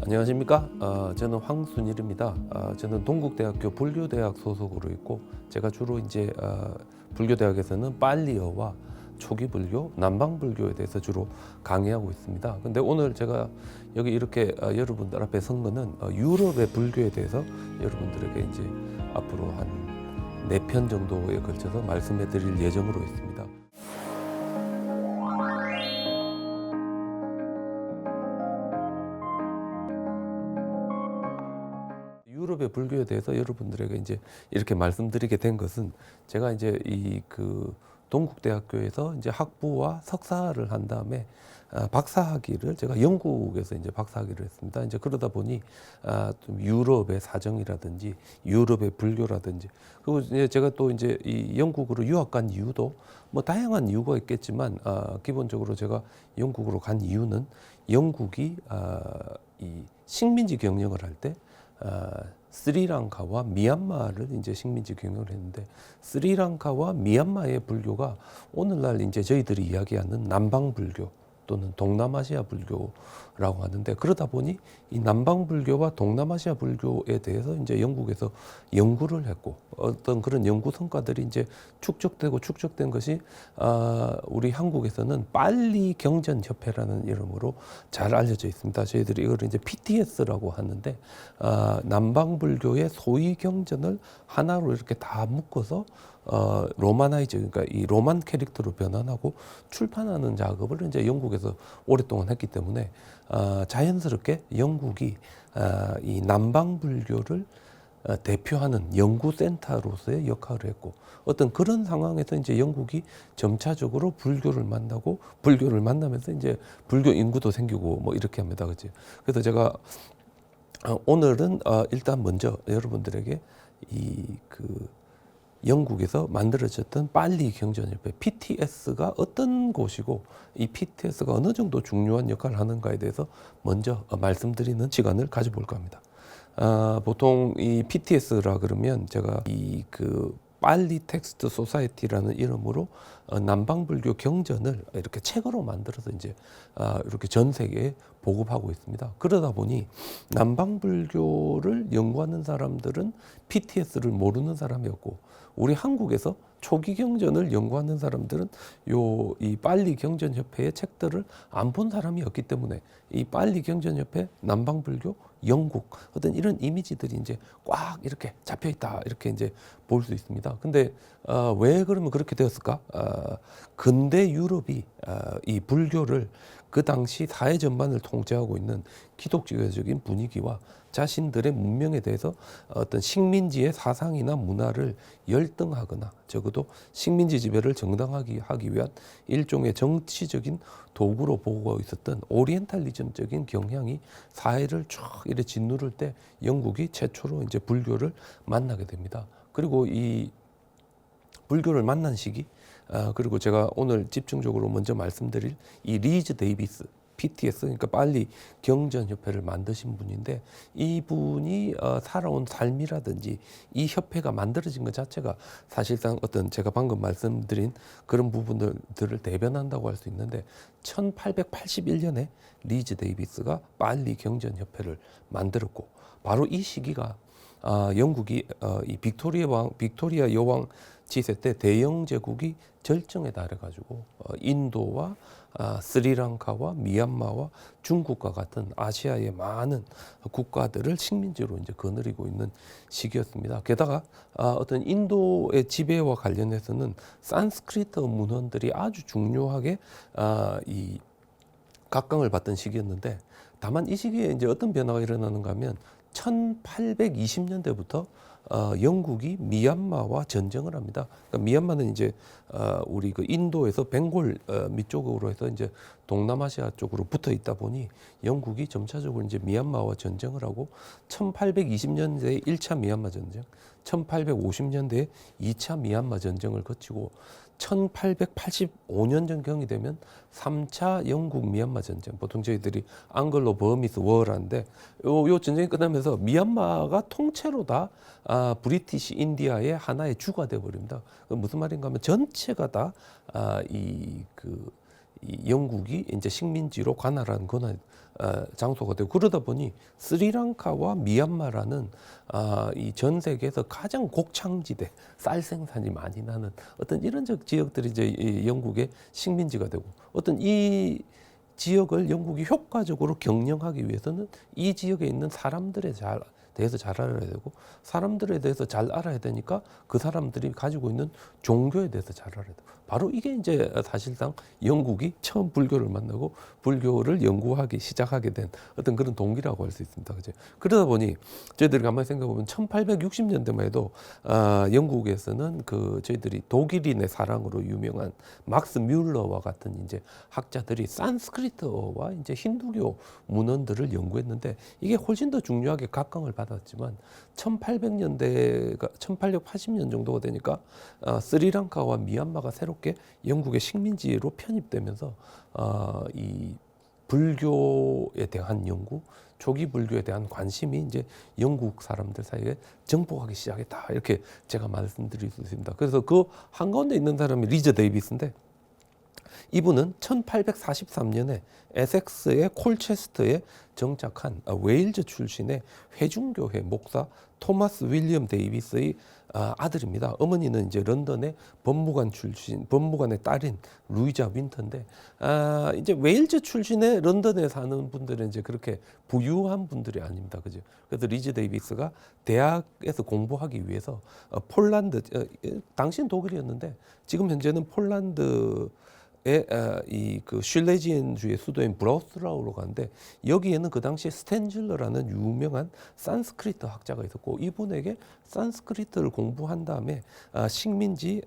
안녕하십니까? 저는 황순일입니다. 저는 동국대학교 불교대학 소속으로 있고, 제가 주로 이제 불교대학에서는 빨리어와 초기 불교, 남방 불교에 대해서 주로 강의하고 있습니다. 근데 오늘 제가 여기 이렇게 여러분들 앞에 선 거는 유럽의 불교에 대해서 여러분들에게 이제 앞으로 한 4편 정도에 걸쳐서 말씀해 드릴 예정으로 있습니다. 유럽의 불교에 대해서 여러분들에게 이제 이렇게 말씀드리게 된 것은, 제가 이제 동국대학교에서 이제 학부와 석사를 한 다음에 박사학위를 제가 영국에서 이제 박사학위를 했습니다. 이제 그러다 보니 좀 유럽의 사정이라든지 유럽의 불교라든지, 그리고 이제 제가 또 이제 이 영국으로 유학 간 이유도 뭐 다양한 이유가 있겠지만, 기본적으로 제가 영국으로 간 이유는 영국이 이 식민지 경영을 할때 스리랑카와 미얀마를 이제 식민지 경영을 했는데, 스리랑카와 미얀마의 불교가 오늘날 이제 저희들이 이야기하는 남방 불교 또는 동남아시아 불교라고 하는데, 그러다 보니 이 남방 불교와 동남아시아 불교에 대해서 이제 영국에서 연구를 했고, 어떤 그런 연구 성과들이 이제 축적된 것이 우리 한국에서는 빨리 경전 협회라는 이름으로 잘 알려져 있습니다. 저희들이 이걸 이제 PTS라고 하는데, 남방 불교의 소위 경전을 하나로 이렇게 다 묶어서 로마나이즈, 그러니까 이 로만 캐릭터로 변환하고 출판하는 작업을 이제 영국에서 오랫동안 했기 때문에 자연스럽게 영국이 이 남방 불교를 대표하는 연구센터로서의 역할을 했고, 어떤 그런 상황에서 이제 영국이 점차적으로 불교를 만나면서 이제 불교 인구도 생기고 뭐 이렇게 합니다, 그렇지? 그래서 제가 오늘은 일단 먼저 여러분들에게 영국에서 만들어졌던 빨리 경전협회 PTS가 어떤 곳이고, 이 PTS가 어느 정도 중요한 역할을 하는가에 대해서 먼저 말씀드리는 시간을 가져볼까 합니다. 보통 이 PTS라 그러면 제가 빨리 텍스트 소사이티라는 이름으로 남방불교 경전을 이렇게 책으로 만들어서 이제 이렇게 전 세계에 보급하고 있습니다. 그러다 보니 남방불교를 연구하는 사람들은 PTS를 모르는 사람이었고, 우리 한국에서 초기 경전을 연구하는 사람들은 이 빨리 경전협회의 책들을 안 본 사람이었기 때문에, 이 빨리 경전협회, 남방불교, 영국, 어떤 이런 이미지들이 이제 꽉 이렇게 잡혀 있다, 이렇게 이제 볼 수 있습니다. 근데 왜 그러면 그렇게 되었을까? 근대 유럽이 이 불교를 그 당시 사회 전반을 통제하고 있는 기독교적인 분위기와 자신들의 문명에 대해서 어떤 식민지의 사상이나 문화를 열등하거나, 적어도 식민지 지배를 정당하게 하기 위한 일종의 정치적인 도구로 보고 있었던 오리엔탈리즘적인 경향이 사회를 쭉 이렇게 짓누를 때, 영국이 최초로 이제 불교를 만나게 됩니다. 그리고 이 불교를 만난 시기, 그리고 제가 오늘 집중적으로 먼저 말씀드릴 이 리즈 데이비스, PTS, 그러니까 빨리 경전협회를 만드신 분인데, 이분이 살아온 삶이라든지 이 협회가 만들어진 것 자체가 사실상 어떤 제가 방금 말씀드린 그런 부분들을 대변한다고 할 수 있는데, 1881년에 리즈 데이비스가 빨리 경전협회를 만들었고, 바로 이 시기가 영국이 이 빅토리아 여왕 지세 때 대영 제국이 절정에 달해가지고 인도와 스리랑카와 미얀마와 중국과 같은 아시아의 많은 국가들을 식민지로 이제 거느리고 있는 시기였습니다. 게다가 어떤 인도의 지배와 관련해서는 산스크리트 문헌들이 아주 중요하게 이 각광을 받던 시기였는데, 다만 이 시기에 이제 어떤 변화가 일어나는가 하면 1820년대부터 영국이 미얀마와 전쟁을 합니다. 그러니까 미얀마는 이제 우리 인도에서 벵골 밑쪽으로 해서 이제 동남아시아 쪽으로 붙어 있다 보니, 영국이 점차적으로 이제 미얀마와 전쟁을 하고, 1820년대에 1차 미얀마 전쟁, 1850년대에 2차 미얀마 전쟁을 거치고, 1885년경이 되면 3차 영국 미얀마 전쟁, 보통 저희들이 앙글로 버미스 워라인데, 요 전쟁이 끝나면서 미얀마가 통째로 다 브리티시 인디아의 하나의 주가 되어 버립니다. 무슨 말인가 하면 전체가 다 이 영국이 이제 식민지로 관할한 권한 장소가 되고 그러다 보니 스리랑카와 미얀마라는 이 전 세계에서 가장 곡창지대, 쌀 생산이 많이 나는 어떤 이런 지역들이 이제 이 영국의 식민지가 되고 어떤 이 지역을 영국이 효과적으로 경영하기 위해서는 이 지역에 있는 사람들에 대해서 잘 알아야 되고 사람들에 대해서 잘 알아야 되니까 그 사람들이 가지고 있는 종교에 대해서 잘 알아야 되고 바로 이게 이제 사실상 영국이 처음 불교를 만나고 불교를 연구하기 시작하게 된 어떤 그런 동기라고 할 수 있습니다. 그죠? 그러다 보니 저희들이 가만히 생각해 보면 1860년대만 해도 영국에서는 그 저희들이 독일인의 사랑으로 유명한 막스 뮬러와 같은 이제 학자들이 산스크리트어와 이제 힌두교 문헌들을 연구했는데 이게 훨씬 더 중요하게 각광을 받았지만 1800년대가 1880년 정도가 되니까 스리랑카와 미얀마가 새롭게 영국의 식민지로 편입되면서 이 불교에 대한 연구, 초기 불교에 대한 관심이 이제 영국 사람들 사이에 정복하기 시작했다. 이렇게 제가 말씀드릴 수 있습니다. 그래서 그 한가운데 있는 사람이 리저 데이비스인데 이분은 1843년에 에섹스의 콜체스터에 정착한 웨일즈 출신의 회중교회 목사 토마스 윌리엄 데이비스의 아들입니다. 어머니는 이제 런던의 법무관의 딸인 루이자 윈터인데 이제 웨일즈 출신의 런던에 사는 분들은 이제 그렇게 부유한 분들이 아닙니다. 그죠? 그래서 리즈 데이비스가 대학에서 공부하기 위해서 폴란드 당시는 독일이었는데 지금 현재는 폴란드 이그 슐레지엔주의 수도인 브라우스라우로 가는데 여기에는 그 당시에 스탠즐러라는 유명한 산스크리트 학자가 있었고 이분에게 산스크리트를 공부한 다음에 식민지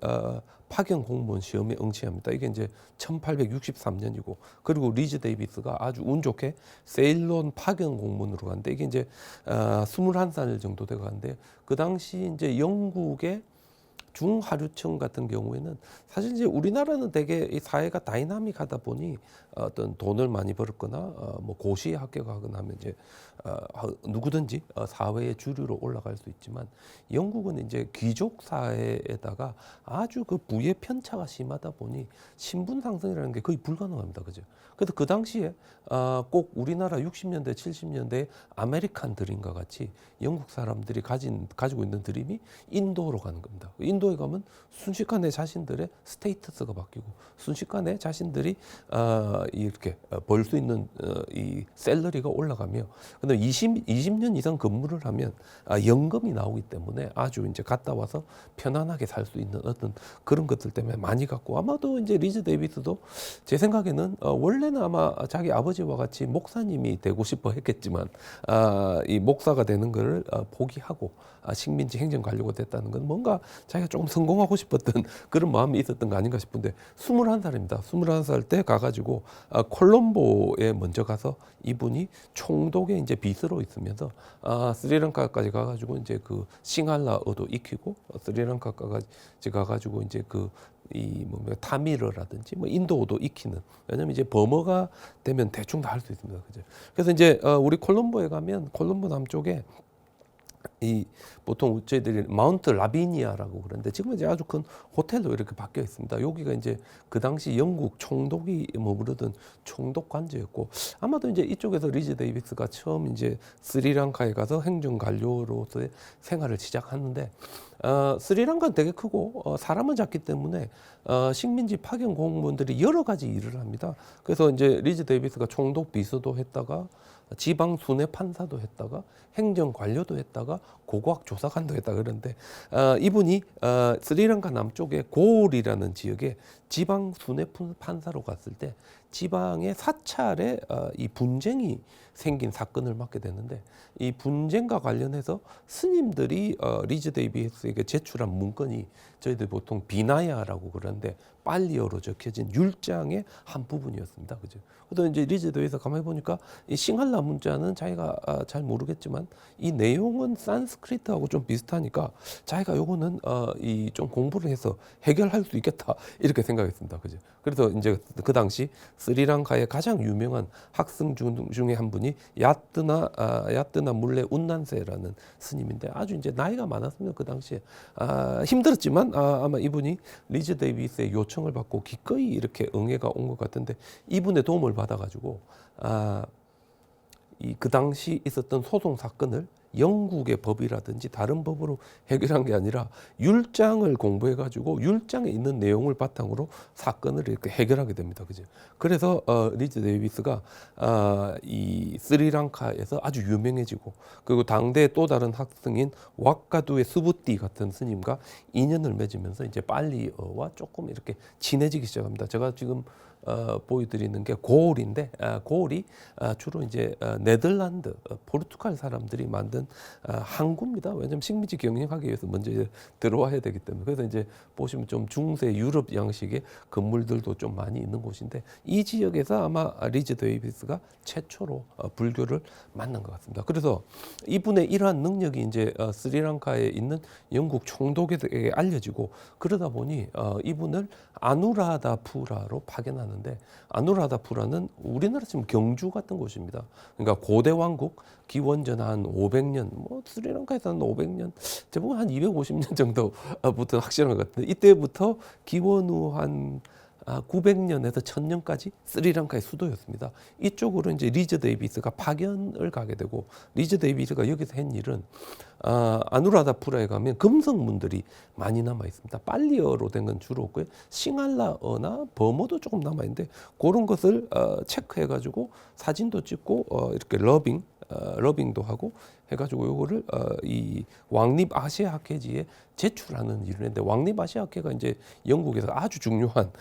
파견 공무원 시험에 응시합니다. 이게 이제 1863년이고 그리고 리즈 데이비스가 아주 운 좋게 세일론 파견 공무원으로 가는데 이게 이제 21살 정도 돼 가는데 그 당시 이제 영국의 중하류층 같은 경우에는 사실 이제 우리나라는 되게 이 사회가 다이나믹하다 보니 어떤 돈을 많이 벌었거나 뭐 고시에 합격하거나 하면 이제 누구든지 사회의 주류로 올라갈 수 있지만 영국은 이제 귀족 사회에다가 아주 그 부의 편차가 심하다 보니 신분 상승이라는 게 거의 불가능합니다. 그죠? 그래서 그 당시에 꼭 우리나라 60년대, 70년대 아메리칸 드림과 같이 영국 사람들이 가지고 있는 드림이 인도로 가는 겁니다. 인도에 가면 순식간에 자신들의 스테이터스가 바뀌고 순식간에 자신들이 이렇게 벌 수 있는 이 셀러리가 올라가며 근데 20년 이상 근무를 하면 연금이 나오기 때문에 아주 이제 갔다 와서 편안하게 살 수 있는 어떤 그런 것들 때문에 많이 갔고 아마도 이제 리즈 데이비스도 제 생각에는 원래는 아마 자기 아버지와 같이 목사님이 되고 싶어 했겠지만 이 목사가 되는 걸 포기하고 식민지 행정관료가 됐다는 건 뭔가 자기가 조금 성공하고 싶었던 그런 마음이 있었던 거 아닌가 싶은데 21살입니다. 21살 때 가가지고 콜롬보에 먼저 가서 이분이 총독의 이제 비서로 있으면서 스리랑카까지 가가지고 이제 그 싱할라어도 익히고 스리랑카까지 가가지고 이제 뭐 타밀어라든지 뭐 인도어도 익히는 왜냐면 이제 범어가 되면 대충 다 할 수 있습니다. 그죠? 그래서 이제 우리 콜롬보에 가면 콜롬보 남쪽에 이 보통 저희들이 마운트 라비니아라고 그러는데 지금 이제 아주 큰 호텔로 이렇게 바뀌어 있습니다. 여기가 이제 그 당시 영국 총독이 머무르던 총독 관저였고 아마도 이제 이쪽에서 리즈 데이비스가 처음 이제 스리랑카에 가서 행정 관료로서의 생활을 시작하는데 스리랑카는 되게 크고 사람은 작기 때문에 식민지 파견 공무원들이 여러 가지 일을 합니다. 그래서 이제 리즈 데이비스가 총독 비서도 했다가 지방 순회 판사도 했다가 행정 관료도 했다가 고고학 조사관도 했다 그러는데 이분이 스리랑카 남쪽의 고올이라는 지역에 지방 순회 판사로 갔을 때 지방의 사찰에 이 분쟁이 생긴 사건을 맡게 되는데 이 분쟁과 관련해서 스님들이 리즈 데이비스에게 제출한 문건이 저희들 보통 비나야라고 그러는데 빨리어로 적혀진 율장의 한 부분이었습니다. 그죠? 그래서 이제 리즈 데이비스가 가만히 보니까 이 싱할라 문자는 자기가 잘 모르겠지만 이 내용은 산스크리트하고 좀 비슷하니까 자기가 요거는 이 좀 공부를 해서 해결할 수 있겠다 이렇게 생각했습니다. 그죠? 그래서 이제 그 당시 스리랑카의 가장 유명한 학생 중에 한 분이 야뜨나 물레 운난세라는 스님인데 아주 이제 나이가 많았습니다. 그 당시에 힘들었지만 아마 이분이 리즈 데이비스의 요청 요청을 받고 기꺼이 이렇게 응해가 온 것 같은데 이분의 도움을 받아가지고 그 당시 있었던 소송 사건을 영국의 법이라든지 다른 법으로 해결한 게 아니라 율장을 공부해가지고 율장에 있는 내용을 바탕으로 사건을 이렇게 해결하게 됩니다. 그죠? 그래서 리즈 데이비스가 이 스리랑카에서 아주 유명해지고 그리고 당대 또 다른 학생인 왁가두의 수부띠 같은 스님과 인연을 맺으면서 이제 빨리어와 조금 이렇게 친해지기 시작합니다. 제가 지금 보여드리는 게 고을인데 고을이 주로 이제 네덜란드, 포르투갈 사람들이 만든 항구입니다. 왜냐하면 식민지 경영하기 위해서 먼저 이제 들어와야 되기 때문에 그래서 이제 보시면 좀 중세 유럽 양식의 건물들도 좀 많이 있는 곳인데 이 지역에서 아마 리즈 데이비스가 최초로 불교를 만난 것 같습니다. 그래서 이분의 이러한 능력이 이제 스리랑카에 있는 영국 총독에게 알려지고 그러다 보니 이분을 아누라다푸라로 파견하는데 아누라다푸라는 우리나라 지금 경주 같은 곳입니다. 그러니까 고대 왕국 기원전 한 500년, 뭐 스리랑카에서 한 500년, 제보면 한 250년 정도부터 확실한 것 같은데 이때부터 기원 후 한 900년에서 1000년까지 스리랑카의 수도였습니다. 이쪽으로 이제 리즈 데이비스가 파견을 가게 되고 리즈 데이비스가 여기서 한 일은 아누라다푸라에 가면 금성문들이 많이 남아 있습니다. 빨리어로 된 건 주로 없고요. 싱할라어나 버모도 조금 남아 있는데 그런 것을 체크해 가지고 사진도 찍고 이렇게 러빙도 하고 해가지고 요거를 이 왕립 아시아 학회지에 제출하는 일을 했는데 왕립 아시아 학회가 이제 영국에서 아주 중요한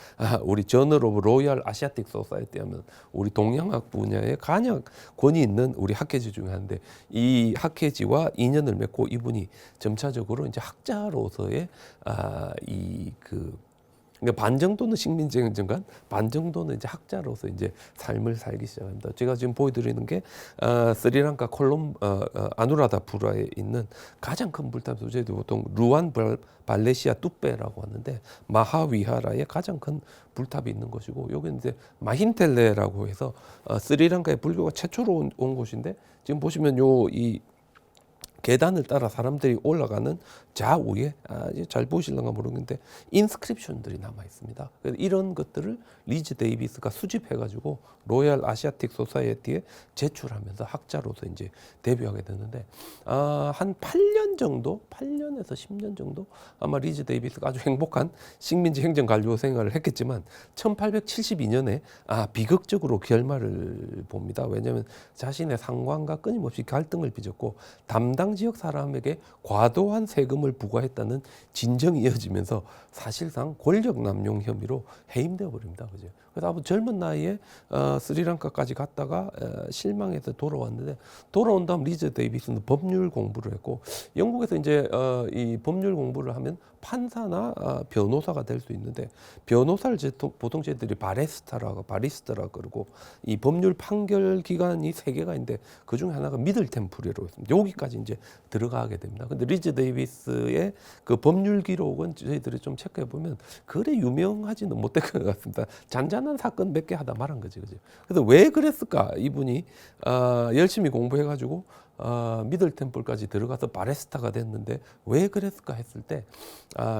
우리 저널 오브 로얄 아시아틱 소사이티 하면 우리 동양학 분야에 가장 권위 있는 우리 학회지 중에 하나인데 이 학회지와 인연을 맺고 이분이 점차적으로 이제 학자로서의 그러니까 반 정도는 식민지 행정관, 반 정도는 이제 학자로서 이제 삶을 살기 시작합니다. 제가 지금 보여드리는 게 스리랑카 아누라다푸라에 있는 가장 큰 불탑 소재도 보통 루안 발레시아 뚜페라고 하는데 마하위하라의 가장 큰 불탑이 있는 것이고 여기는 이제 마힌텔레라고 해서 스리랑카의 불교가 최초로 온 곳인데 지금 보시면 이 계단을 따라 사람들이 올라가는 좌우에 잘 보이실런가 모르겠는데 인스크립션들이 남아 있습니다. 그래서 이런 것들을 리즈 데이비스가 수집해가지고 로얄 아시아틱 소사이어티에 제출하면서 학자로서 이제 데뷔하게 되는데 한 8년 정도, 8년에서 10년 정도 아마 리즈 데이비스가 아주 행복한 식민지 행정 관료 생활을 했겠지만 1872년에 비극적으로 결말을 봅니다. 왜냐하면 자신의 상관과 끊임없이 갈등을 빚었고 담당 지역 사람에게 과도한 세금을 부과했다는 진정이 이어지면서 사실상 권력 남용 혐의로 해임되어 버립니다. 그죠? 그래서 아주 젊은 나이에 스리랑카까지 갔다가 실망해서 돌아왔는데 돌아온 다음 리즈 데이비스는 법률 공부를 했고 영국에서 이제 이 법률 공부를 하면 판사나 변호사가 될 수 있는데 변호사를 보통 저희들이 바리스타라고 그러고 이 법률 판결 기관이 3개가 있는데 그 중에 하나가 미들 템플이라고 있습니다. 여기까지 이제 들어가게 됩니다. 근데 리즈 데이비스의 그 법률 기록은 저희들이 좀 체크해 보면 그래 유명하지는 못될 것 같습니다. 잔잔한 사건 몇 개 하다 말한 거지, 그죠? 그래서 왜 그랬을까? 이분이 열심히 공부해가지고 미들 템플까지 들어가서 바리스타가 됐는데 왜 그랬을까 했을 때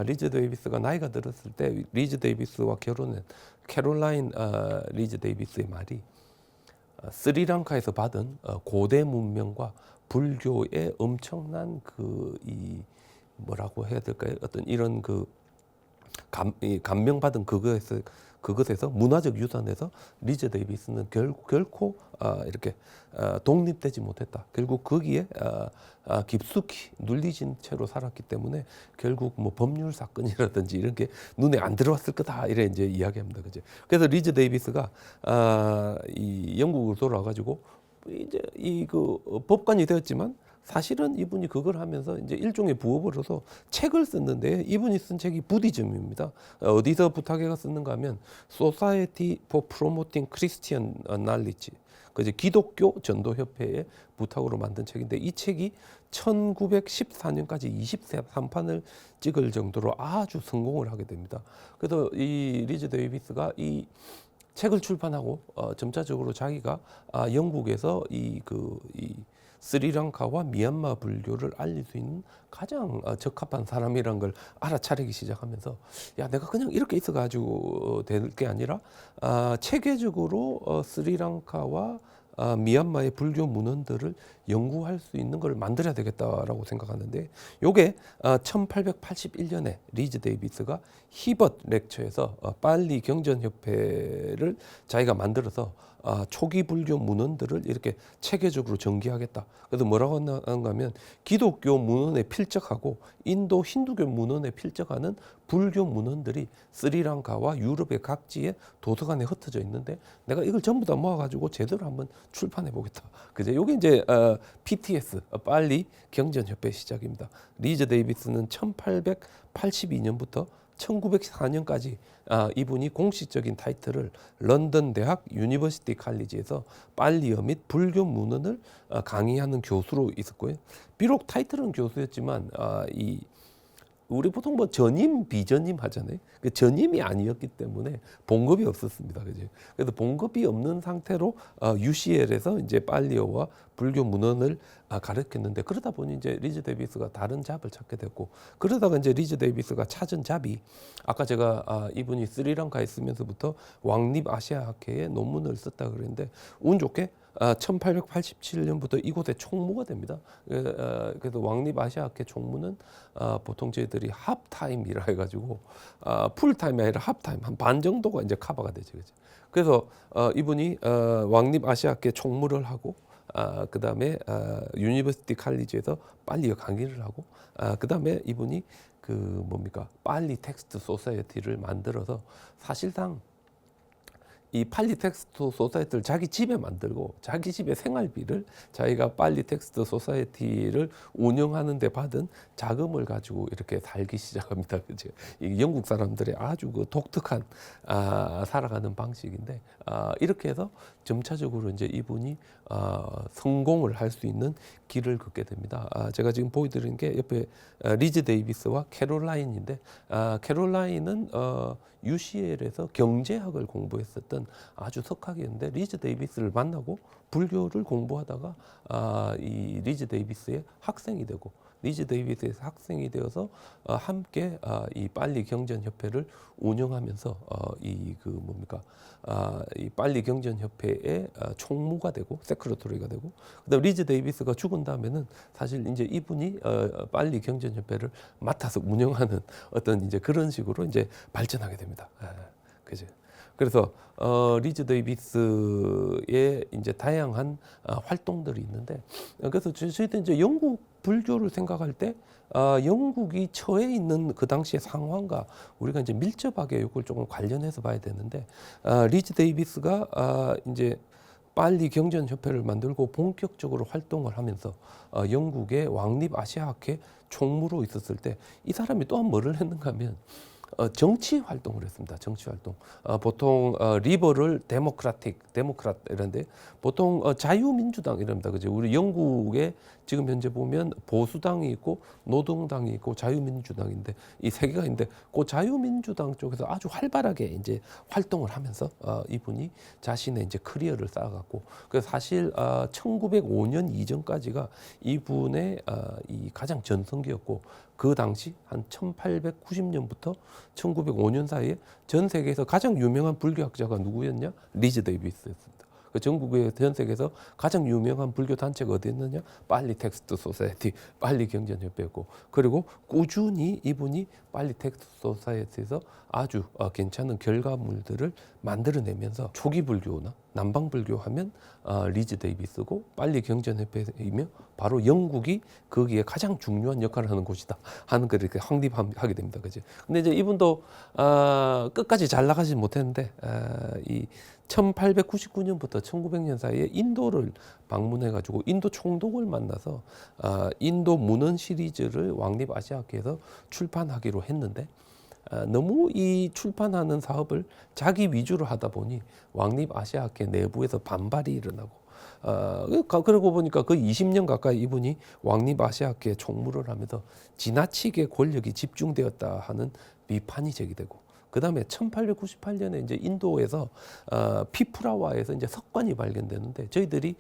리즈 데이비스가 나이가 들었을 때 리즈 데이비스와 결혼한 캐롤라인 리즈 데이비스의 말이 스리랑카에서 받은 고대 문명과 불교의 엄청난 뭐라고 해야 될까요? 어떤 이런 감명받은 그것에서 문화적 유산에서 리즈 데이비스는 결코 이렇게 독립되지 못했다. 결국 거기에 깊숙이 눌리진 채로 살았기 때문에 결국 뭐 법률 사건이라든지 이런 게 눈에 안 들어왔을 거다 이래 이제 이야기합니다. 그죠? 그래서 리즈 데이비스가 이 영국으로 돌아와가지고 이제 법관이 되었지만 사실은 이분이 그걸 하면서 이제 일종의 부업으로서 책을 썼는데 이분이 쓴 책이 부디즘입니다. 어디서 부탁해가 썼는가 하면 Society for Promoting Christian Knowledge, 그제 기독교 전도 협회의 부탁으로 만든 책인데 이 책이 1914년까지 23판을 찍을 정도로 아주 성공을 하게 됩니다. 그래서 이 리즈 데이비스가 이 책을 출판하고 점차적으로 자기가 영국에서 이 스리랑카와 미얀마 불교를 알릴 수 있는 가장 적합한 사람이란 걸 알아차리기 시작하면서 야 내가 그냥 이렇게 있어가지고 될 게 아니라 체계적으로 스리랑카와 미얀마의 불교 문헌들을 연구할 수 있는 걸 만들어야 되겠다라고 생각하는데 요게 1881년에 리즈 데이비스가 히벗 렉처에서 빨리 경전협회를 자기가 만들어서 초기 불교 문헌들을 이렇게 체계적으로 전개하겠다. 그래서 뭐라고 하는가 하면 기독교 문헌에 필적하고 인도 힌두교 문헌에 필적하는 불교 문헌들이 스리랑카와 유럽의 각지에 도서관에 흩어져 있는데 내가 이걸 전부 다 모아가지고 제대로 한번 출판해 보겠다. 그죠? 요게 이제 PTS 빨리 경전협회 시작입니다. 리즈 데이비스는 1882년부터 1904년까지 이분이 공식적인 타이틀을 런던 대학 유니버시티 칼리지에서 빨리어 및 불교 문헌을 강의하는 교수로 있었고요. 비록 타이틀은 교수였지만 우리 보통 뭐 전임, 비전임 하잖아요. 그 전임이 아니었기 때문에 봉급이 없었습니다. 그죠? 그래서 봉급이 없는 상태로 UCL에서 이제 빨리어와 불교 문헌을 가르쳤는데 그러다 보니 이제 리즈 데이비스가 다른 잡을 찾게 됐고 그러다가 이제 리즈 데이비스가 찾은 잡이 아까 제가 이분이 스리랑카에 있으면서부터 왕립 아시아 학회에 논문을 썼다 그랬는데 운 좋게 1887년부터 이곳에 총무가 됩니다. 그래서 왕립 아시아학회 총무는 보통 저희들이 합타임이라 해가지고 풀타임이 아니라 합타임 한 반 정도가 이제 커버가 되죠. 그래서 이분이 왕립 아시아학회 총무를 하고 그 다음에 유니버시티 칼리지에서 빨리 강의를 하고 그 다음에 이분이 그 뭡니까 빨리 텍스트 소사이어티를 만들어서 사실상 이 빨리 텍스트 소사이어티를 자기 집에 만들고 자기 집의 생활비를 자기가 빨리 텍스트 소사이어티를 운영하는 데 받은 자금을 가지고 이렇게 살기 시작합니다. 그죠? 이 영국 사람들의 아주 그 독특한 살아가는 방식인데 이렇게 해서 점차적으로 이제 이분이 성공을 할 수 있는 길을 걷게 됩니다. 제가 지금 보여드리는 게 옆에 리즈 데이비스와 캐롤라인인데 캐롤라인은 UCL에서 경제학을 공부했었던 아주 석학이었는데 리즈 데이비스를 만나고 불교를 공부하다가 이 리즈 데이비스의 학생이 되고 리즈 데이비스의 학생이 되어서 함께 이 빨리 경전협회를 운영하면서 이 그 뭡니까 이 빨리 경전협회의 총무가 되고 세크레터리가 되고 그다음 리즈 데이비스가 죽은 다음에는 사실 이제 이분이 빨리 경전협회를 맡아서 운영하는 어떤 이제 그런 식으로 이제 발전하게 됩니다. 그죠? 그래서 리즈 데이비스의 이제 다양한 활동들이 있는데 그래서 저희들 이제 영국 불교를 생각할 때 영국이 처해 있는 그 당시의 상황과 우리가 이제 밀접하게 이걸 조금 관련해서 봐야 되는데 리즈 데이비스가 이제 빨리 경전협회를 만들고 본격적으로 활동을 하면서 영국의 왕립 아시아학회 총무로 있었을 때 이 사람이 또한 뭐를 했는가 하면 정치 활동을 했습니다. 정치 활동. 보통 리버럴 데모크rat 이런데 보통 자유민주당 이랍니다. 그죠? 우리 영국에 지금 현재 보면 보수당이 있고 노동당이 있고 자유민주당인데 이 세 개가 있는데 그 자유민주당 쪽에서 아주 활발하게 이제 활동을 하면서 이분이 자신의 이제 커리어를 쌓아갔고 그래서 사실 1905년 이전까지가 이분의 이 가장 전성기였고 그 당시 한 1890년부터 1905년 사이에 전 세계에서 가장 유명한 불교학자가 누구였냐? 리즈 데이비스였습니다. 그 전국의 전 세계에서 가장 유명한 불교 단체가 어디였느냐? 빨리 텍스트 소사이어티, 빨리 경전협회였고 그리고 꾸준히 이분이 빨리 텍스트 소사이어티에서 아주 괜찮은 결과물들을 만들어내면서 초기 불교나 남방 불교 하면 리즈 데이비스고 빨리 경전협회이며 바로 영국이 거기에 가장 중요한 역할을 하는 곳이다 하는 걸 이렇게 확립하게 됩니다. 그죠? 근데 이제 이분도 끝까지 잘 나가지 못했는데 이 1899년부터 1900년 사이에 인도를 방문해가지고 인도 총독을 만나서 인도 문헌 시리즈를 왕립 아시아학회에서 출판하기로 했는데 너무 이 출판하는 사업을 자기 위주로 하다 보니 왕립 아시아학회 내부에서 반발이 일어나고 그러고 보니까 거의 20년 가까이 이분이 왕립 아시아학회 총무를 하면서 지나치게 권력이 집중되었다 하는 비판이 제기되고 그 다음에 1898년에 이제 인도에서 피프라와에서 이제 석관이 발견되는데 저희들이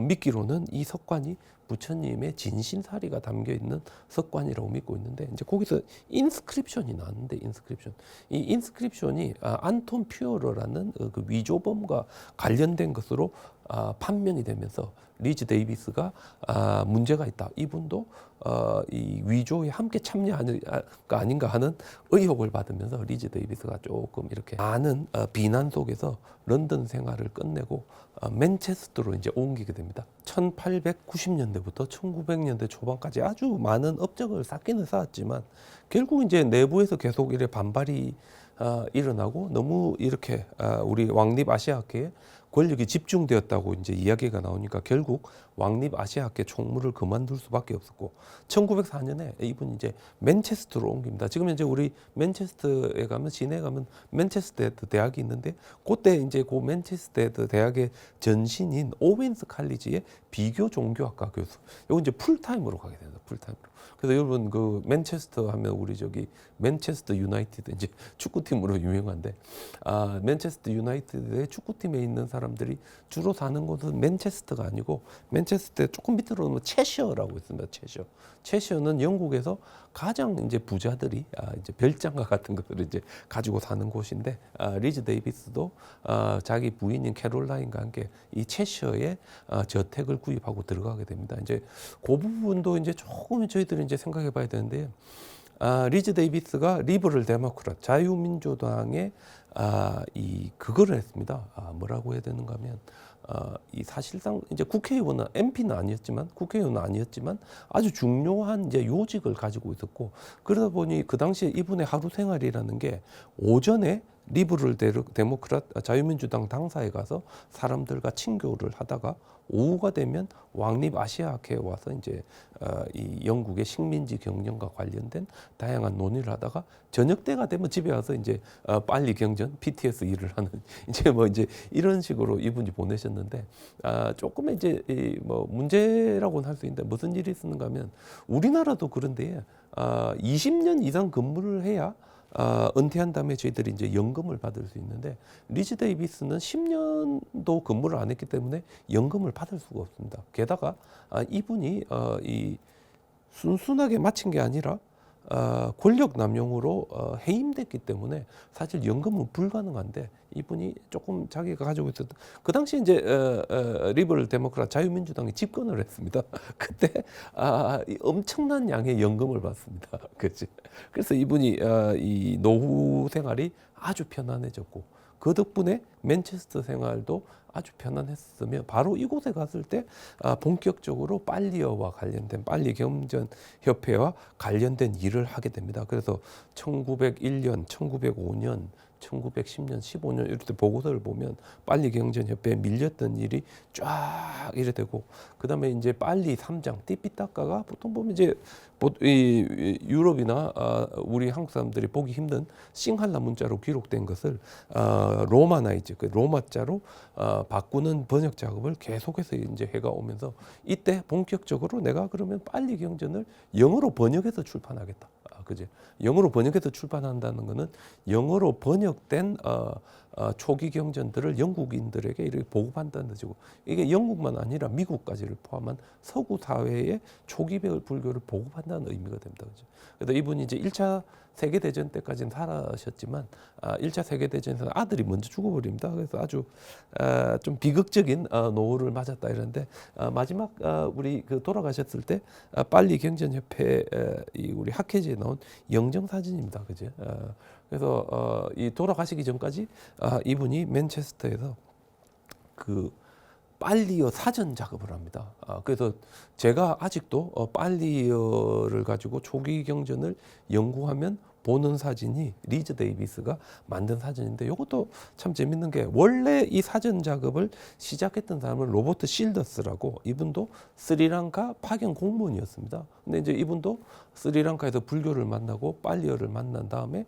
믿기로는 이 석관이 부처님의 진신사리가 담겨 있는 석관이라고 믿고 있는데 이제 거기서 인스크립션이 나왔는데 이 인스크립션이 안톤 퓨어러라는 그 위조범과 관련된 것으로 판명이 되면서 리즈 데이비스가 문제가 있다. 이분도 이 위조에 함께 참여가 아닌가 하는 의혹을 받으면서 리즈 데이비스가 조금 이렇게 많은 비난 속에서 런던 생활을 끝내고 맨체스터로 이제 옮기게 됩니다. 1890년대부터 1900년대 초반까지 아주 많은 업적을 쌓기는 쌓았지만 결국 이제 내부에서 계속 이렇게 반발이 일어나고 너무 이렇게 우리 왕립 아시아학회에 권력이 집중되었다고 이제 이야기가 나오니까 결국 왕립 아시아학회 총무를 그만둘 수밖에 없었고 1904년에 이분이 이제 맨체스터로 옮깁니다. 지금 이제 우리 맨체스터에 가면 시내에 가면 맨체스터 대학이 있는데 그때 이제 그 맨체스터 대학의 전신인 오웬스 칼리지의 비교 종교학과 교수. 이거 이제 풀타임으로 가게 됩니다. 풀타임으로. 그래서 여러분 그 맨체스터 하면 우리 저기 맨체스터 유나이티드 이제 축구팀으로 유명한데 맨체스터 유나이티드의 축구팀에 있는 사람들이 주로 사는 곳은 맨체스터가 아니고 맨체스터 조금 밑으로 오면 채셔라고 있습니다. 채셔는 영국에서 가장 이제 부자들이 이제 별장과 같은 것들을 이제 가지고 사는 곳인데 리즈 데이비스도 자기 부인인 캐롤라인과 함께 이 채셔에 저택을 구입하고 들어가게 됩니다. 이제 그 부분도 이제 조금 저희들이 이제 생각해봐야 되는데. 리즈 데이비스가 리버럴 데모크랏 자유민주당의 이 그거를 했습니다. 뭐라고 해야 되는가 하면 이 사실상 이제 국회의원은 MP는 아니었지만 국회의원은 아니었지만 아주 중요한 이제 요직을 가지고 있었고 그러다 보니 그 당시에 이분의 하루 생활이라는 게 오전에 리버럴 데모크랏 자유민주당 당사에 가서 사람들과 친교를 하다가 오후가 되면 왕립 아시아학회에 와서 이제 이 영국의 식민지 경영과 관련된 다양한 논의를 하다가 저녁 때가 되면 집에 와서 이제 빨리 경전 PTS 일을 하는 이제 뭐 이제 이런 식으로 이분이 보내셨는데 조금 이제 뭐 문제라고는 할 수 있는데 무슨 일이 있었는가 하면 우리나라도 그런데 20년 이상 근무를 해야 은퇴한 다음에 저희들이 이제 연금을 받을 수 있는데 리즈 데이비스는 10년도 근무를 안 했기 때문에 연금을 받을 수가 없습니다. 게다가 이분이 이 순순하게 마친 게 아니라 권력 남용으로 해임됐기 때문에 사실 연금은 불가능한데 이분이 조금 자기가 가지고 있었던 그 당시 이제 리버럴 데모크라 자유민주당이 집권을 했습니다. 그때 엄청난 양의 연금을 받습니다. 그렇지. 그래서 이분이 이 노후 생활이 아주 편안해졌고 그 덕분에 맨체스터 생활도 아주 편안했으며 바로 이곳에 갔을 때 본격적으로 빨리어와 관련된 빨리경전협회와 관련된 일을 하게 됩니다. 그래서 1901년, 1905년, 1910년, 15년 이럴 때 보고서를 보면 빨리경전협회에 밀렸던 일이 쫙 이래 되고 그 다음에 이제 빨리 3장 띠피타카가 보통 보면 이제 이 유럽이나 우리 한국 사람들이 보기 힘든 싱할라 문자로 기록된 것을 로마나이즈 그 로마자로 바꾸는 번역 작업을 계속해서 이제 해가 오면서 이때 본격적으로 내가 그러면 빨리 경전을 영어로 번역해서 출판하겠다. 그지? 영어로 번역해서 출판한다는 것은 영어로 번역된 초기 경전들을 영국인들에게 이렇게 보급한다는 뜻이고 이게 영국만 아니라 미국까지를 포함한 서구 사회의 초기 불교를 보급한다는 의미가 됩니다. 그죠? 그래서 이분이 이제 1차 세계대전 때까지는 살아셨지만 1차 세계대전에서 아들이 먼저 죽어버립니다. 그래서 아주 좀 비극적인 노후를 맞았다 이런데 마지막 우리 그 돌아가셨을 때 빨리 경전협회 이 우리 학회지에 나온 영정사진입니다. 그죠? 그래서 이 돌아가시기 전까지 이분이 맨체스터에서 그 빨리어 사전 작업을 합니다. 그래서 제가 아직도 빨리어를 가지고 초기 경전을 연구하면 보는 사진이 리즈 데이비스가 만든 사진인데 이것도 참 재밌는 게 원래 이 사전 작업을 시작했던 사람은 로버트 실더스라고 이분도 스리랑카 파견 공무원이었습니다. 근데 이제 이분도 스리랑카에서 불교를 만나고 빨리어를 만난 다음에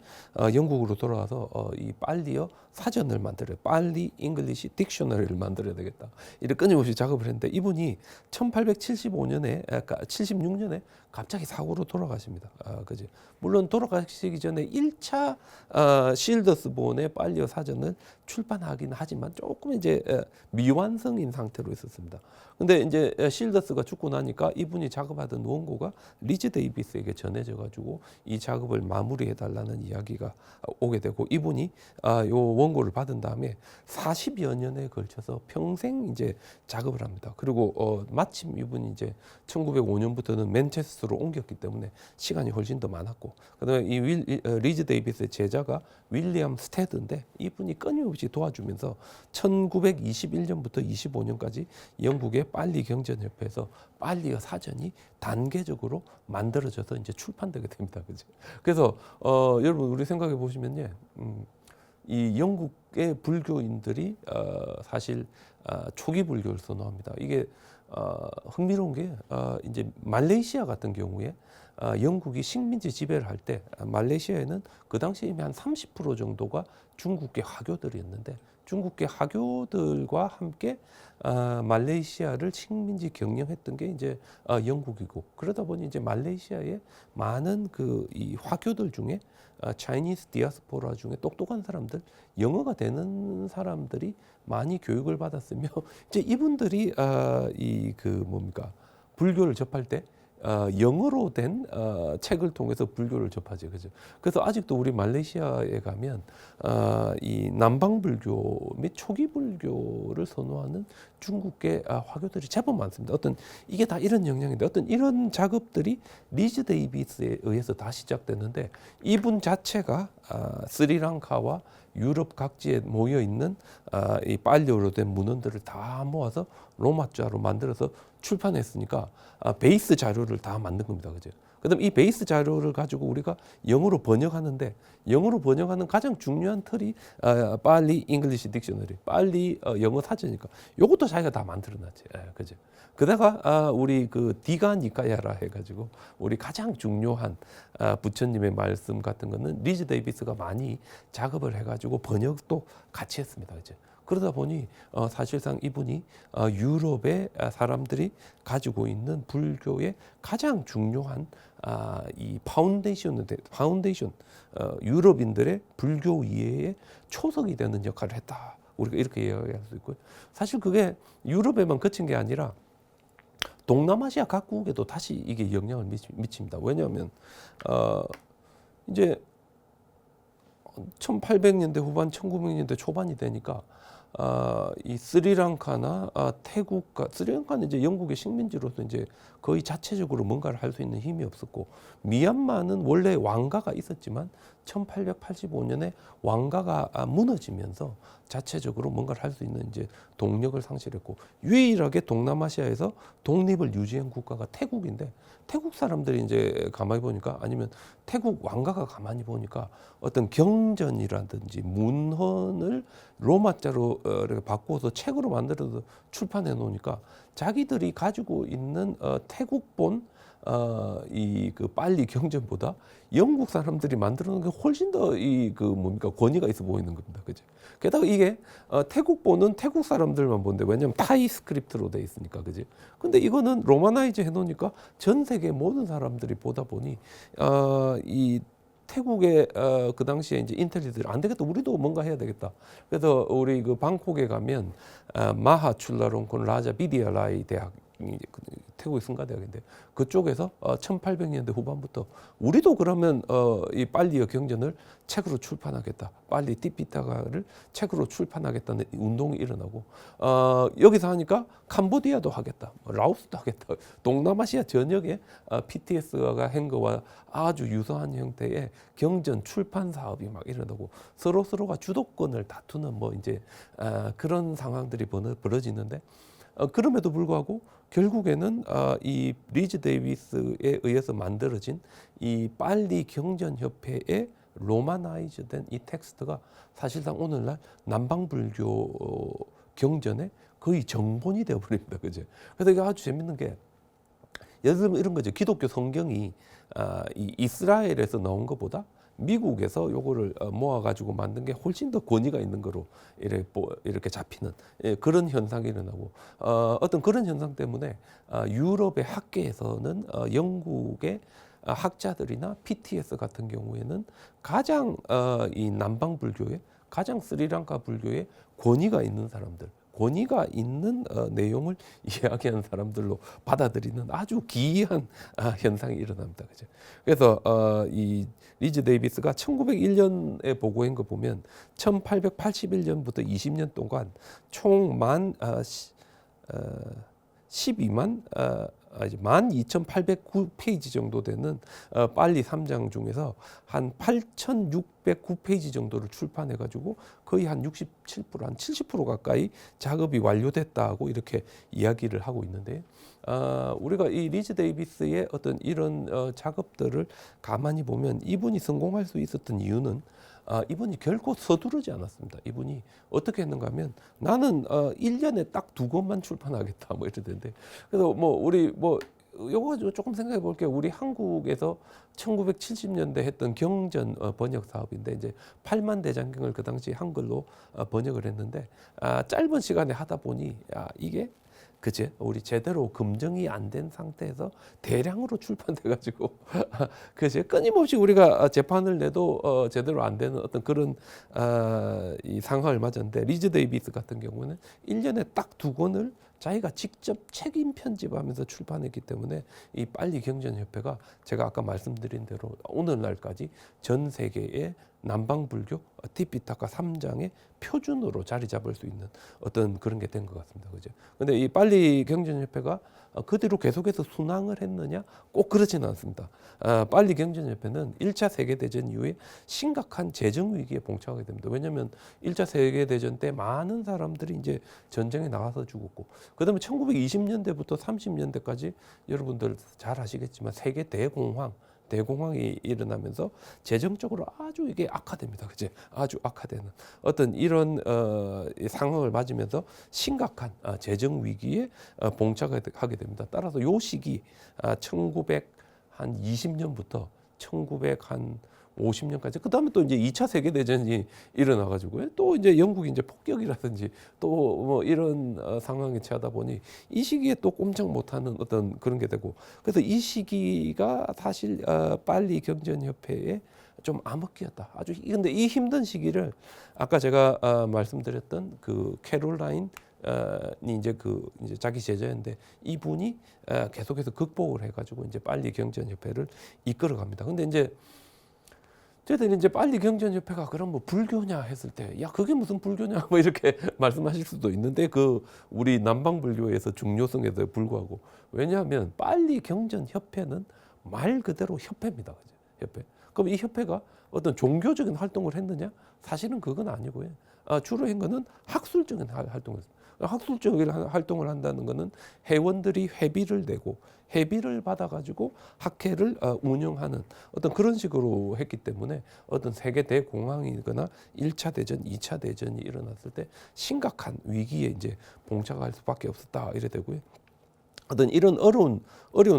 영국으로 돌아와서 이 빨리어 사전을 만들어요. 빨리 잉글리시 딕셔너리를 만들어야 되겠다. 이렇게 끊임없이 작업을 했는데 이분이 1875년에 76년에 갑자기 사고로 돌아가십니다. 그지? 물론 돌아가시기 전에 1차 실더스본의 빨리어 사전을 출판하긴 하지만 조금 이제 미완성인 상태로 있었습니다. 근데 이제 실더스가 죽고 나니까 이분이 작업하던 원고가 리즈 데이비스에게 전해져 가지고 이 작업을 마무리해 달라는 이야기가 오게 되고, 이분이 요 원고를 받은 다음에 40여 년에 걸쳐서 평생 이제 작업을 합니다. 그리고 마침 이분이 이제 1905년부터는 맨체스터로 옮겼기 때문에 시간이 훨씬 더 많았고, 그다음에 이 리즈 데이비스의 제자가 윌리엄 스테드인데, 이분이 끊임없이 도와주면서 1921년부터 25년까지 영국의 빨리 경전협회에서 빨리어 사전이 단계적으로 만들어져서 이제 출판되게 됩니다. 그죠? 그래서 여러분 우리 생각해 보시면요, 이 영국의 불교인들이 사실 초기 불교를 선호합니다. 이게 흥미로운 게 이제 말레이시아 같은 경우에 영국이 식민지 지배를 할 때 말레이시아에는 그 당시에 이미 한 30% 정도가 중국계 화교들이었는데, 중국계 화교들과 함께 말레이시아를 식민지 경영했던 게 이제 영국이고, 그러다 보니 이제 말레이시아의 많은 그 이 화교들 중에 차이니스 디아스포라 중에 똑똑한 사람들, 영어가 되는 사람들이 많이 교육을 받았으며, 이제 이분들이 이 그 뭡니까 불교를 접할 때 영어로 된 책을 통해서 불교를 접하죠, 그죠? 그래서 아직도 우리 말레이시아에 가면 이 남방 불교 및 초기 불교를 선호하는 중국계 화교들이 제법 많습니다. 어떤 이게 다 이런 영향인데, 어떤 이런 작업들이 리즈 데이비스에 의해서 다 시작됐는데, 이분 자체가 스리랑카와 유럽 각지에 모여 있는 이 빨리어로 된 문헌들을 다 모아서 로마자로 만들어서 출판했으니까 베이스 자료를 다 만든 겁니다. 그죠? 그다음 이 베이스 자료를 가지고 우리가 영어로 번역하는데, 영어로 번역하는 가장 중요한 틀이 빨리 잉글리시 딕셔너리, 빨리 영어 사전이니까 요것도 자기가 다 만들어놨지. 그죠? 그다가 우리 그 디가 니까야라 해가지고 우리 가장 중요한 부처님의 말씀 같은 거는 리즈 데이비스가 많이 작업을 해가지고 번역도 같이 했습니다. 그죠? 그러다 보니 사실상 이분이 유럽의 사람들이 가지고 있는 불교의 가장 중요한 이 파운데이션 유럽인들의 불교 이해의 초석이 되는 역할을 했다. 우리가 이렇게 이야기할 수 있고요. 사실 그게 유럽에만 그친 게 아니라 동남아시아 각국에도 다시 이게 영향을 미칩니다. 왜냐하면 이제 1800년대 후반, 1900년대 초반이 되니까 이 스리랑카나 태국과, 스리랑카는 이제 영국의 식민지로서 이제 거의 자체적으로 뭔가를 할 수 있는 힘이 없었고, 미얀마는 원래 왕가가 있었지만 1885년에 왕가가 무너지면서 자체적으로 뭔가를 할 수 있는 이제 동력을 상실했고, 유일하게 동남아시아에서 독립을 유지한 국가가 태국인데, 태국 사람들이 이제 가만히 보니까, 아니면 태국 왕가가 가만히 보니까 어떤 경전이라든지 문헌을 로마자로 이렇게 바꾸어서 책으로 만들어서 출판해 놓으니까 자기들이 가지고 있는 태국본 이 그 빨리 경전보다 영국 사람들이 만들어 놓은 게 훨씬 더 이 그 뭡니까 권위가 있어 보이는 겁니다. 그죠? 게다가 이게 태국본은 태국 사람들만 보는데, 왜냐면 타이 스크립트로 돼 있으니까, 그죠? 근데 이거는 로마나이즈 해 놓으니까 전 세계 모든 사람들이 보다 보니 이 태국의 그 당시에 이제 인텔리들이 안 되겠다, 우리도 뭔가 해야 되겠다. 그래서 우리 그 방콕에 가면 마하 출라롱콘 라자 비디아라이 대학, 태국의 승가대학인데, 그쪽에서 1800년대 후반부터 우리도 그러면 이 빨리어 경전을 책으로 출판하겠다, 빨리 띠피타가를 책으로 출판하겠다는 운동이 일어나고, 여기서 하니까 캄보디아도 하겠다, 라오스도 하겠다, 동남아시아 전역에 PTS가 한 거와 아주 유사한 형태의 경전 출판 사업이 막 일어나고, 서로가 주도권을 다투는 뭐 이제 그런 상황들이 벌어지는데, 그럼에도 불구하고 결국에는 이 리즈 데이비스에 의해서 만들어진 이 빨리 경전협회의 로마나이즈된 이 텍스트가 사실상 오늘날 남방불교 경전의 거의 정본이 되어버립니다. 그죠? 그래서 이게 아주 재밌는 게, 예를 들면 이런 거죠. 기독교 성경이 이 이스라엘에서 나온 것보다 미국에서 요거를 모아가지고 만든 게 훨씬 더 권위가 있는 거로 이렇게 잡히는 그런 현상이 일어나고, 어떤 그런 현상 때문에 유럽의 학계에서는 영국의 학자들이나 PTS 같은 경우에는 가장 이 남방 불교의 가장 스리랑카 불교에 권위가 있는 사람들, 권위가 있는 내용을 이야기하는 사람들로 받아들이는 아주 기이한 현상이 일어납니다. 그죠? 그래서 이 리즈 데이비스가 1901년에 보고한 거 보면 1881년부터 20년 동안 총 12,809페이지 정도 되는 빨리 3장 중에서 한 8,609페이지 정도를 출판해가지고 거의 한 67%, 한 70% 가까이 작업이 완료됐다고 이렇게 이야기를 하고 있는데, 우리가 이 리즈 데이비스의 어떤 이런 작업들을 가만히 보면 이분이 성공할 수 있었던 이유는 이분이 결코 서두르지 않았습니다. 이분이 어떻게 했는가 하면 나는 1년에 딱 2권만 출판하겠다 뭐 이러던데, 그래서 뭐 우리 뭐 요거 조금 생각해 볼게요. 우리 한국에서 1970년대 했던 경전 번역 사업인데 이제 8만 대장경을 그 당시 한글로 번역을 했는데, 짧은 시간에 하다 보니 이게 그제 우리 제대로 검증이 안 된 상태에서 대량으로 출판돼가지고 그제 끊임없이 우리가 재판을 내도 제대로 안 되는 어떤 그런 이 상황을 맞았는데, 리즈 데이비스 같은 경우는 1년에 딱 2권을 자기가 직접 책임 편집하면서 출판했기 때문에 이 빨리 경전협회가 제가 아까 말씀드린 대로 오늘날까지 전 세계의 남방불교 티피타카 3장의 표준으로 자리 잡을 수 있는 어떤 그런 게 된 것 같습니다. 그죠? 근데 이 빨리 경전협회가 그 뒤로 계속해서 순항을 했느냐? 꼭 그렇지는 않습니다. 빨리 경전협회는 1차 세계대전 이후에 심각한 재정 위기에 봉착하게 됩니다. 왜냐하면 1차 세계대전 때 많은 사람들이 이제 전쟁에 나가서 죽었고, 그 다음에 1920년대부터 30년대까지 여러분들 잘 아시겠지만 세계 대공황이 일어나면서 재정적으로 아주 이게 악화됩니다. 그제? 아주 악화되는 어떤 이런 상황을 맞으면서 심각한 재정 위기에 봉착하게 됩니다. 따라서 요 시기 1920년부터 1950년까지, 그 다음에 또 이제 2차 세계대전이 일어나가지고요. 또 이제 영국이 이제 폭격이라든지 또 뭐 이런 상황에 처하다 보니 이 시기에 또 꼼짝 못하는 어떤 그런 게 되고, 그래서 이 시기가 사실 빨리 경전협회에 좀 암흑기였다. 아주 근데 이 힘든 시기를 아까 제가 말씀드렸던 그 캐롤라인 이 이제 이제 자기 제자인데 이분이 계속해서 극복을 해가지고 이제 빨리 경전협회를 이끌어갑니다. 근데 이제 저희들이 이제 빨리 경전협회가 그럼 뭐 불교냐 했을 때, 야 그게 무슨 불교냐 뭐 이렇게 말씀하실 수도 있는데, 그 우리 남방불교에서 중요성에도 불구하고, 왜냐하면 빨리 경전협회는 말 그대로 협회입니다. 그죠? 협회. 그럼 이 협회가 어떤 종교적인 활동을 했느냐? 사실은 그건 아니고요. 주로 한 거는 학술적인 활동을 했습니다. 학술적인 활동을 한다는 것은 회원들이 회비를 내고 회비를 받아가지고 학회를 운영하는 어떤 그런 식으로 했기 때문에 어떤 세계 대공황이거나 1차 대전, 2차 대전이 일어났을 때 심각한 위기에 이제 봉착할 수밖에 없었다 이래 되고요. 어떤 이런 어려운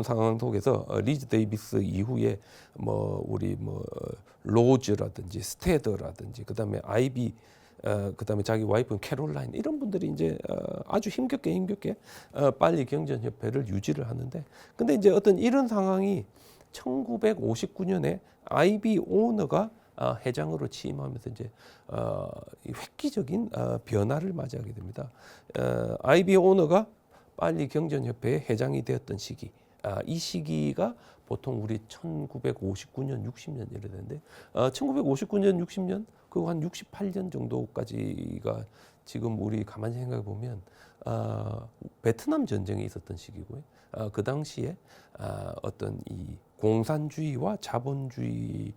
상황 속에서 리즈 데이비스 이후에 뭐 우리 뭐 로즈라든지 스테더라든지 그다음에 아이비 그다음에 자기 와이프는 캐롤라인, 이런 분들이 이제 아주 힘겹게 빨리 경전협회를 유지를 하는데, 근데 이제 어떤 이런 상황이 1959년에 아이비 오너가 회장으로 취임하면서 이제 획기적인 변화를 맞이하게 됩니다. 아이비 오너가 빨리 경전협회의 회장이 되었던 시기, 이 시기가 보통 우리 1959년, 60년 이래 되는데, 1959년, 60년 그거 한 68년 정도까지가 지금 우리 가만히 생각해 보면 베트남 전쟁이 있었던 시기고요. 그 당시에 어떤 이 공산주의와 자본주의로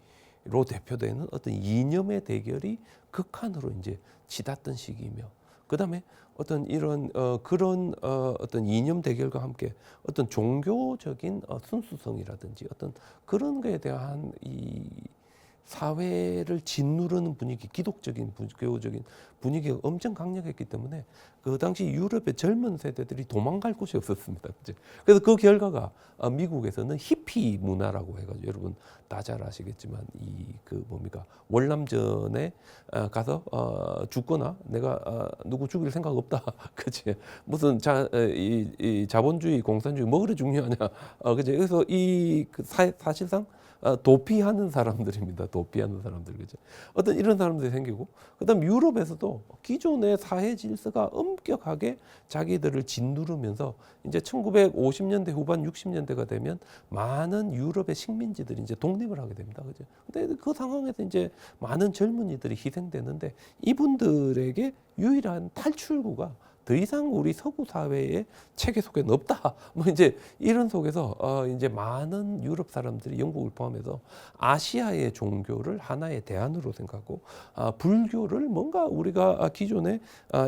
대표되는 어떤 이념의 대결이 극한으로 이제 치닫던 시기이며, 그 다음에 어떤 이런 그런 어떤 이념 대결과 함께 어떤 종교적인 순수성이라든지 어떤 그런 거에 대한 이 사회를 짓누르는 분위기, 기독적인 불교적인 분위기가 엄청 강력했기 때문에 그 당시 유럽의 젊은 세대들이 도망갈 곳이 없었습니다. 그래서 그 결과가 미국에서는 히피 문화라고 해가지고, 여러분 다 잘 아시겠지만 이 그 뭡니까, 월남전에 가서 죽거나 내가 누구 죽일 생각 없다, 그치? 무슨 이 자본주의, 공산주의 뭐 그래 중요하냐, 그치? 그래서 이 사실상 도피하는 사람들입니다. 도피하는 사람들, 그죠? 어떤 이런 사람들이 생기고, 그다음 유럽에서도 기존의 사회 질서가 엄격하게 자기들을 짓누르면서 이제 1950년대 후반 60년대가 되면 많은 유럽의 식민지들이 이제 독립을 하게 됩니다, 그죠? 근데 그 상황에서 이제 많은 젊은이들이 희생되는데 이분들에게 유일한 탈출구가 더 이상 우리 서구 사회의 체계 속에는 없다. 뭐 이제 이런 속에서 이제 많은 유럽 사람들이 영국을 포함해서 아시아의 종교를 하나의 대안으로 생각하고 불교를 뭔가 우리가 기존의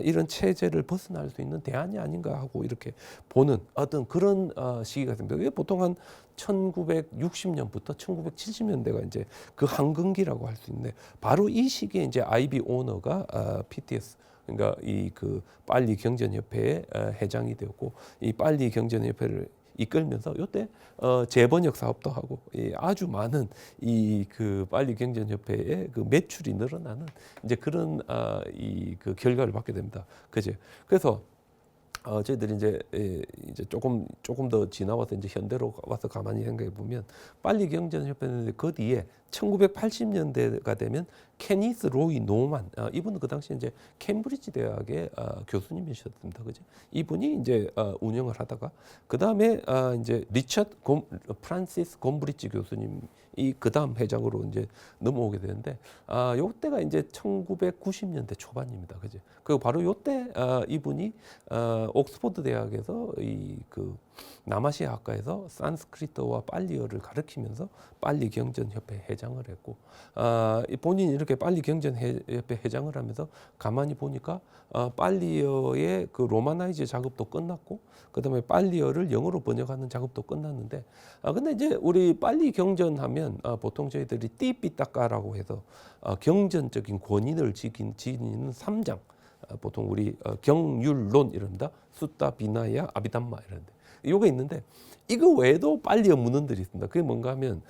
이런 체제를 벗어날 수 있는 대안이 아닌가 하고 이렇게 보는 어떤 그런 시기가 됩니다. 이게 보통 한 1960년부터 1970년대가 이제 그 황금기라고 할 수 있는데 바로 이 시기에 이제 아이비 오너가 PTS 그러니까 이 그 빨리 경전협회의 회장이 되었고 이 빨리 경전협회를 이끌면서 이때 재번역 사업도 하고 아주 많은 이 그 빨리 경전협회의 그 매출이 늘어나는 이제 그런 이 그 결과를 받게 됩니다. 그죠? 그래서 저희들이 이제 조금 더 지나와서 이제 현대로 와서 가만히 생각해 보면 빨리 경전협회는 그 뒤에 1980년대가 되면 케니스 로이 노만 이분은 그 당시에 이제 캠브리지 대학의 교수님이셨습니다. 그죠? 이분이 이제 운영을 하다가 그 다음에 이제 리처드 프란시스 곰브리지 교수님이 그 다음 회장으로 이제 넘어오게 되는데 요때가 이제 1990년대 초반입니다. 그죠? 그 바로 요때 이분이 옥스퍼드 대학에서 이 그 남아시아 학과에서 산스크리트어와 빨리어를 가르치면서 빨리 경전협회 회장을 했고 본인이 이렇게 빨리 경전협회 회장을 하면서 가만히 보니까 빨리어의 그 로마나이즈 작업도 끝났고 그다음에 빨리어를 영어로 번역하는 작업도 끝났는데 근데 이제 우리 빨리 경전하면 보통 저희들이 띠삐따까라고 해서 경전적인 권위를 지니는 3장 보통 우리 경율론 이럽니다. 수타 비나야 아비담마 이런데 이게 있는데 이거 외에도 빨리어 문헌들이 있습니다. 그게 뭔가 하면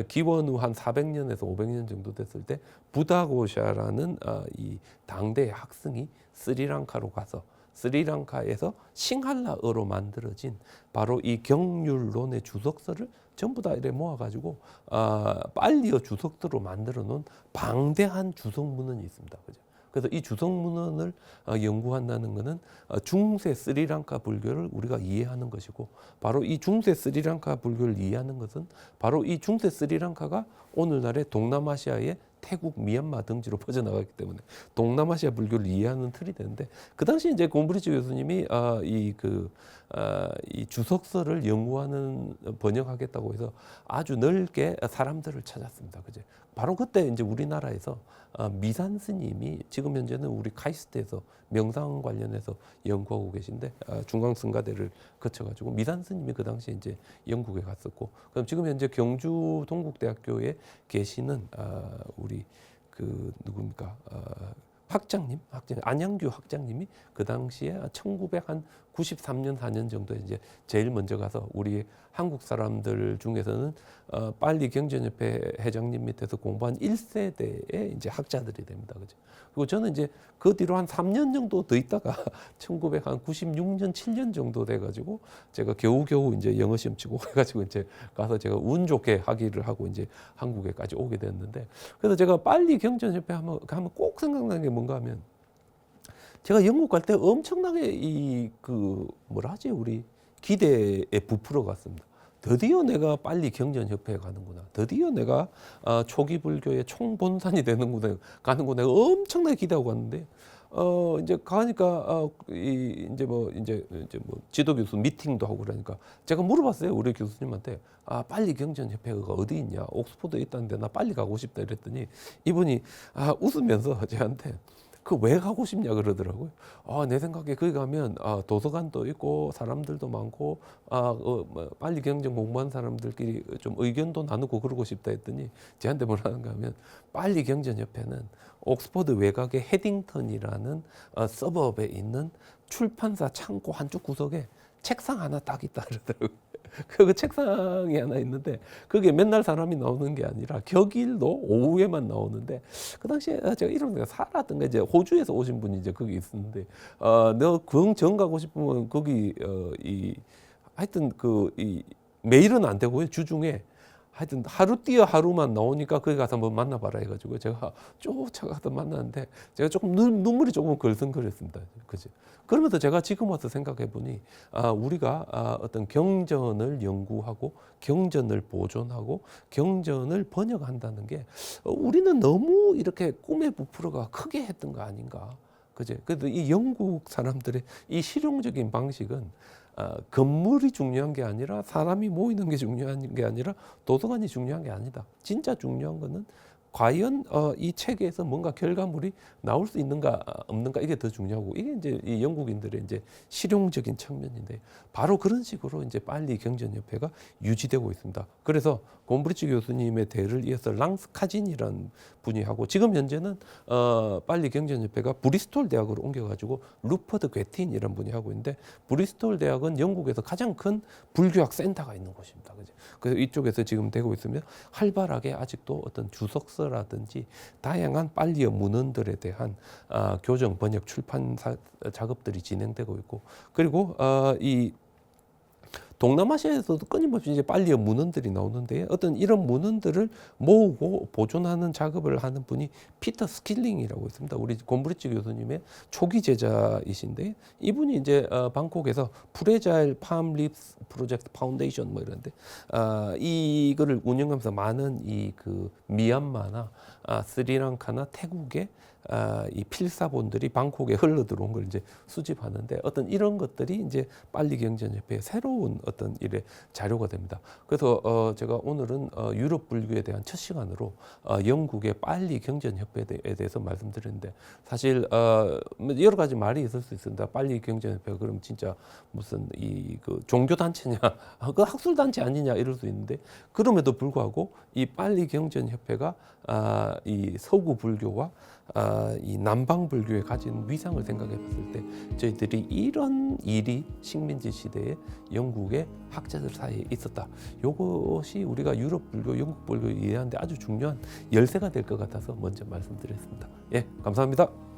기원 후 한 400년에서 500년 정도 됐을 때 부다고샤라는 이 당대 학생이 스리랑카로 가서 스리랑카에서 싱할라어로 만들어진 바로 이 경률론의 주석서를 전부 다 이렇게 모아가지고 빨리어 주석서로 만들어 놓은 방대한 주석 문헌이 있습니다. 그죠? 그래서 이 주석 문헌을 연구한다는 것은 중세 스리랑카 불교를 우리가 이해하는 것이고 바로 이 중세 스리랑카 불교를 이해하는 것은 바로 이 중세 스리랑카가 오늘날의 동남아시아의 태국, 미얀마 등지로 퍼져나가기 때문에 동남아시아 불교를 이해하는 틀이 되는데 그 당시 이제 곰브리지 교수님이 이 주석서를 연구하는 번역하겠다고 해서 아주 넓게 사람들을 찾았습니다. 그죠? 바로 그때 이제 우리나라에서 미산 스님이 지금 현재는 우리 카이스트에서 명상 관련해서 연구하고 계신데 중앙성가대를 거쳐가지고 미산 스님이 그 당시에 이제 영국에 갔었고 그럼 지금 현재 경주 동국대학교에 계시는 우리 그 누굽니까 학장님 안양규 학장님이 그 당시에 1993년 4년 정도에 이제 제일 먼저 가서 우리 한국 사람들 중에서는 빨리 경전협회 회장님 밑에서 공부한 1세대의 이제 학자들이 됩니다. 그죠? 그리고 저는 이제 그 뒤로 한 3년 정도 더 있다가 1996년 7년 정도 돼가지고 제가 겨우겨우 이제 영어 시험 치고 해가지고 이제 가서 제가 운 좋게 학위를 하고 이제 한국에까지 오게 됐는데 그래서 제가 빨리 경전협회 하면 꼭 생각나는 게 뭔가 하면 제가 영국 갈 때 엄청나게 이 그 뭐라 하지 우리 기대에 부풀어 갔습니다. 드디어 내가 빨리 경전협회에 가는구나. 드디어 내가 초기 불교의 총본산이 되는구나. 가는구나. 내가 엄청나게 기대하고 갔는데 이제 가니까 이제 뭐 지도 교수 미팅도 하고 그러니까 제가 물어봤어요. 우리 교수님한테 빨리 경전협회가 어디 있냐? 옥스퍼드에 있다는데 나 빨리 가고 싶다 이랬더니 이분이 웃으면서 저한테 그 왜 가고 싶냐 그러더라고요. 내 생각에 거기 가면 도서관도 있고 사람들도 많고 빨리 경전 공부한 사람들끼리 좀 의견도 나누고 그러고 싶다 했더니 저한테 뭐라는가 하면 빨리 경전협회는 옥스퍼드 외곽의 헤딩턴이라는 서버브에 있는 출판사 창고 한쪽 구석에 책상 하나 딱 있다 그러더라고요. 그 책상이 하나 있는데 그게 맨날 사람이 나오는 게 아니라 격일도 오후에만 나오는데 그 당시에 제가 이런 데가 살았던 게 이제 호주에서 오신 분이 이제 거기 있었는데 너 경정 가고 싶으면 거기 하여튼 이 매일은 안 되고요. 주중에 하여튼 하루 뛰어 하루만 나오니까 거기 가서 한번 만나봐라 해가지고 제가 쫓아가서 만났는데 제가 조금 눈물이 조금 걸성거렸습니다. 그죠? 그러면서 제가 지금 와서 생각해 보니 우리가 어떤 경전을 연구하고 경전을 보존하고 경전을 번역한다는 게 우리는 너무 이렇게 꿈에 부풀어가 크게 했던 거 아닌가. 그죠? 그래도 이 영국 사람들의 이 실용적인 방식은 건물이 중요한 게 아니라 사람이 모이는 게 중요한 게 아니라 도서관이 중요한 게 아니다. 진짜 중요한 거는 과연 이 책에서 뭔가 결과물이 나올 수 있는가 없는가 이게 더 중요하고 이게 이제 이 영국인들의 이제 실용적인 측면인데 바로 그런 식으로 이제 빨리 경전협회가 유지되고 있습니다. 그래서 곰브리지 교수님의 대를 이어서 랑스 카진이라는 분이 하고 지금 현재는 빨리 경전협회가 브리스톨 대학으로 옮겨가지고 루퍼드 괴틴이라는 분이 하고 있는데 브리스톨 대학은 영국에서 가장 큰 불교학 센터가 있는 곳입니다. 그죠? 그래서 이쪽에서 지금 되고 있으면 활발하게 아직도 어떤 주석서라든지 다양한 빨리어 문헌들에 대한 교정, 번역, 출판 작업들이 진행되고 있고 그리고 이 동남아시아에서도 끊임없이 이제 빨리어 문헌들이 나오는데 어떤 이런 문헌들을 모으고 보존하는 작업을 하는 분이 피터 스킬링이라고 있습니다. 우리 곰브리지 교수님의 초기 제자이신데 이분이 이제 방콕에서 프레자일 팜 립스 프로젝트 파운데이션 뭐 이런데 이거를 운영하면서 많은 이 그 미얀마나 스리랑카나 태국의 이 필사본들이 방콕에 흘러 들어온 걸 이제 수집하는데 어떤 이런 것들이 이제 빨리 경전협회의 새로운 어떤 일의 자료가 됩니다. 그래서 제가 오늘은 유럽 불교에 대한 첫 시간으로 영국의 빨리 경전협회에 대해서 말씀드렸는데 사실 여러 가지 말이 있을 수 있습니다. 빨리 경전협회가 그럼 진짜 무슨 이 그 종교 단체냐, 그 학술 단체 아니냐 이럴 수 있는데 그럼에도 불구하고 이 빨리 경전협회가 이 서구 불교와 이 남방 불교에 가진 위상을 생각해 봤을 때 저희들이 이런 일이 식민지 시대에 영국의 학자들 사이에 있었다. 이것이 우리가 유럽 불교, 영국 불교를 이해하는데 아주 중요한 열쇠가 될 것 같아서 먼저 말씀드렸습니다. 예, 감사합니다.